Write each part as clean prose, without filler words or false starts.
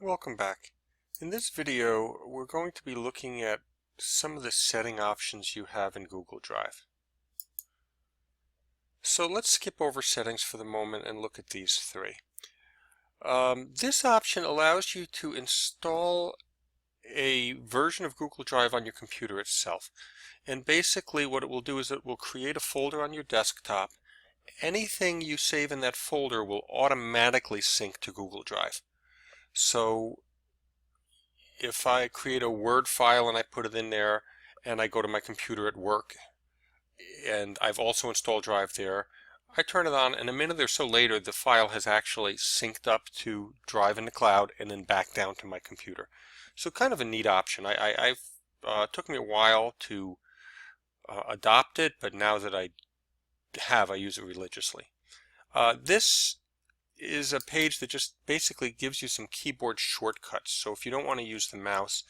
Welcome back. In this video, we're going to be looking at some of the setting options you have in Google Drive. So let's skip over settings for the moment and look at these three. This option allows you to install a version of Google Drive on your computer itself. And basically what it will do is it will create a folder on your desktop. Anything you save in that folder will automatically sync to Google Drive. So if I create a Word file and I put it in there and I go to my computer at work and I've also installed Drive there, I turn it on and a minute or so later the file has actually synced up to Drive in the cloud and then back down to my computer. So kind of a neat option. I've took me a while to adopt it, but now that I use it religiously. This is a page that just basically gives you some keyboard shortcuts. So if you don't want to use the mouse,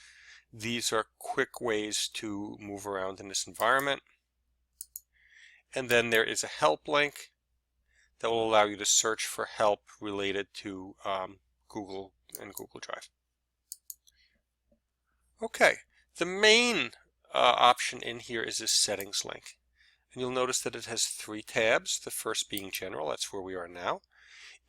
these are quick ways to move around in this environment. And then there is a help link that will allow you to search for help related to Google and Google Drive. Okay, the main option in here is this settings link. And you'll notice that it has three tabs, the first being general, that's where we are now.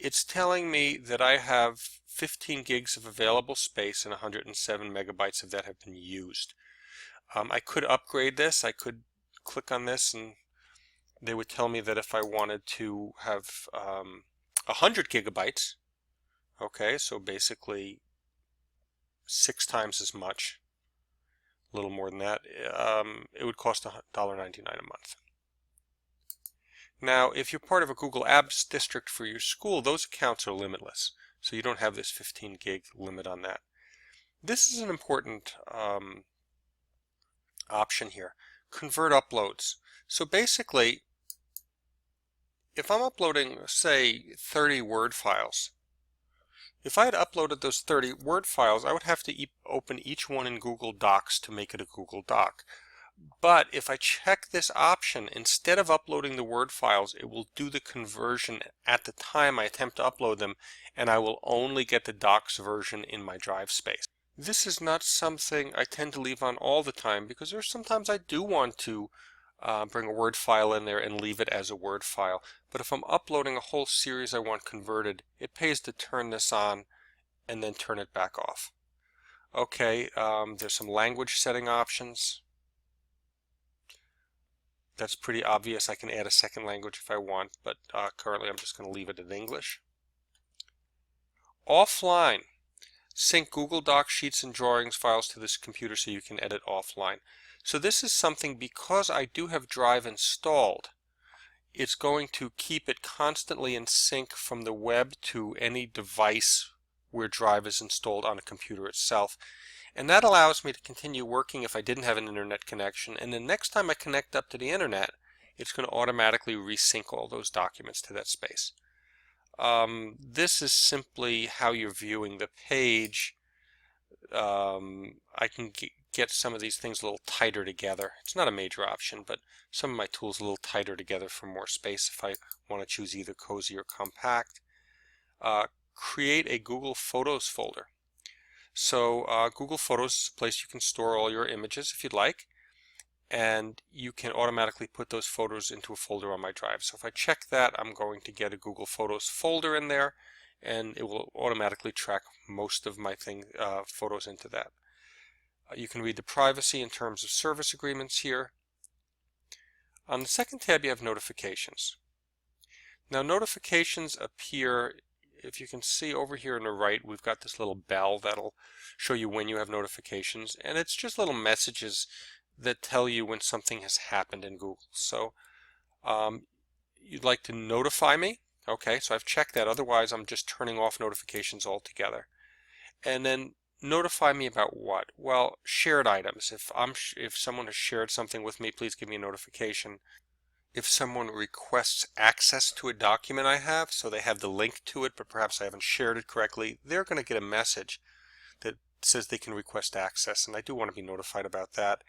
It's telling me that I have 15 gigs of available space and 107 megabytes of that have been used. I could upgrade this. I could click on this and they would tell me that if I wanted to have 100 gigabytes, okay, so basically 6 times as much, a little more than that, it would cost $1.99 a month. Now, if you're part of a Google Apps district for your school, those accounts are limitless. So you don't have this 15 gig limit on that. This is an important option here. Convert uploads. So basically, if I'm uploading, say, 30 Word files, if I had uploaded those 30 Word files, I would have to open each one in Google Docs to make it a Google Doc. But if I check this option, instead of uploading the Word files, it will do the conversion at the time I attempt to upload them, and I will only get the Docs version in my drive space. This is not something I tend to leave on all the time because there's sometimes I do want to bring a Word file in there and leave it as a Word file. But if I'm uploading a whole series I want converted, it pays to turn this on and then turn it back off. Okay, there's some language setting options. That's pretty obvious. I can add a second language if I want, but currently I'm just going to leave it in English. Offline. Sync Google Docs, Sheets, and Drawings files to this computer so you can edit offline. So this is something, because I do have Drive installed, it's going to keep it constantly in sync from the web to any device where Drive is installed on a computer itself. And that allows me to continue working if I didn't have an internet connection. And the next time I connect up to the internet, it's going to automatically resync all those documents to that space. This is simply how you're viewing the page. I can get some of these things a little tighter together. It's not a major option, but some of my tools a little tighter together for more space if I want to choose either cozy or compact. Create a Google Photos folder. So Google Photos is a place you can store all your images if you'd like, and you can automatically put those photos into a folder on my drive. So if I check that, I'm going to get a Google Photos folder in there, and it will automatically track most of my photos into that. You can read the privacy and terms of service agreements here. On the second tab, you have notifications. Now, notifications appear. If you can see over here on the right, we've got this little bell that'll show you when you have notifications, and it's just little messages that tell you when something has happened in Google. So you'd like to notify me. Okay, so I've checked that. Otherwise, I'm just turning off notifications altogether. And then notify me about what? Well, shared items. If someone has shared something with me, please give me a notification. If someone requests access to a document I have, so they have the link to it, but perhaps I haven't shared it correctly, they're going to get a message that says they can request access, and I do want to be notified about that.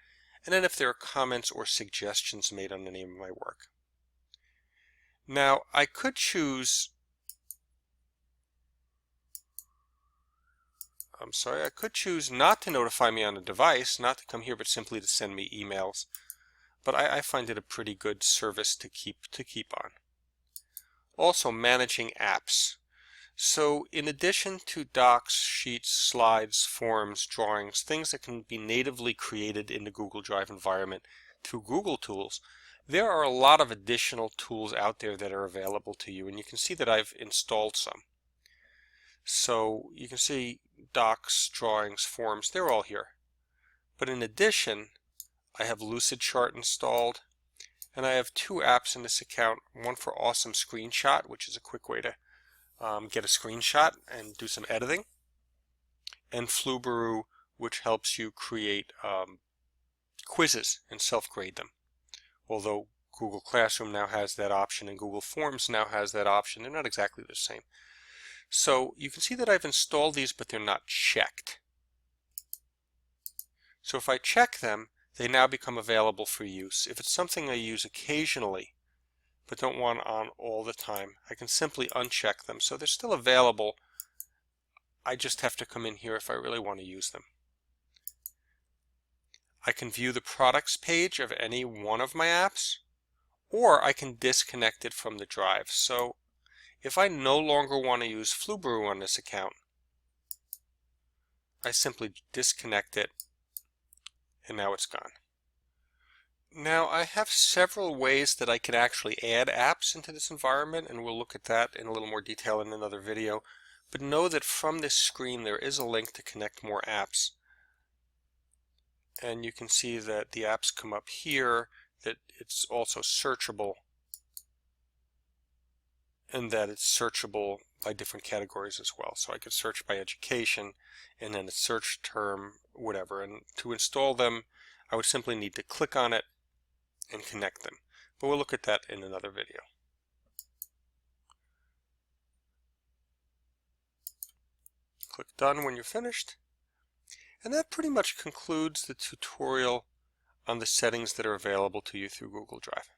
And then if there are comments or suggestions made on any of my work. Now, I could choose I'm sorry, I could choose not to notify me on a device, not to come here, but simply to send me emails. But I find it a pretty good service to keep on. Also, managing apps. So in addition to docs, sheets, slides, forms, drawings, things that can be natively created in the Google Drive environment through Google Tools, there are a lot of additional tools out there that are available to you, and you can see that I've installed some. So you can see docs, drawings, forms, they're all here. But in addition, I have Lucidchart installed, and I have two apps in this account, one for Awesome Screenshot, which is a quick way to get a screenshot and do some editing, and Flubaroo, which helps you create quizzes and self-grade them. Although Google Classroom now has that option and Google Forms now has that option, they're not exactly the same. So you can see that I've installed these, but they're not checked. So if I check them, they now become available for use. If it's something I use occasionally, but don't want on all the time, I can simply uncheck them. So they're still available. I just have to come in here if I really want to use them. I can view the products page of any one of my apps, or I can disconnect it from the drive. So if I no longer want to use Flubaroo on this account, I simply disconnect it, and now it's gone. Now I have several ways that I can actually add apps into this environment, and we'll look at that in a little more detail in another video. But know that from this screen there is a link to connect more apps. And you can see that the apps come up here, that it's also searchable, and that it's searchable by different categories as well. So I could search by education, and then a search term, whatever. And to install them, I would simply need to click on it and connect them. But we'll look at that in another video. Click Done when you're finished. And that pretty much concludes the tutorial on the settings that are available to you through Google Drive.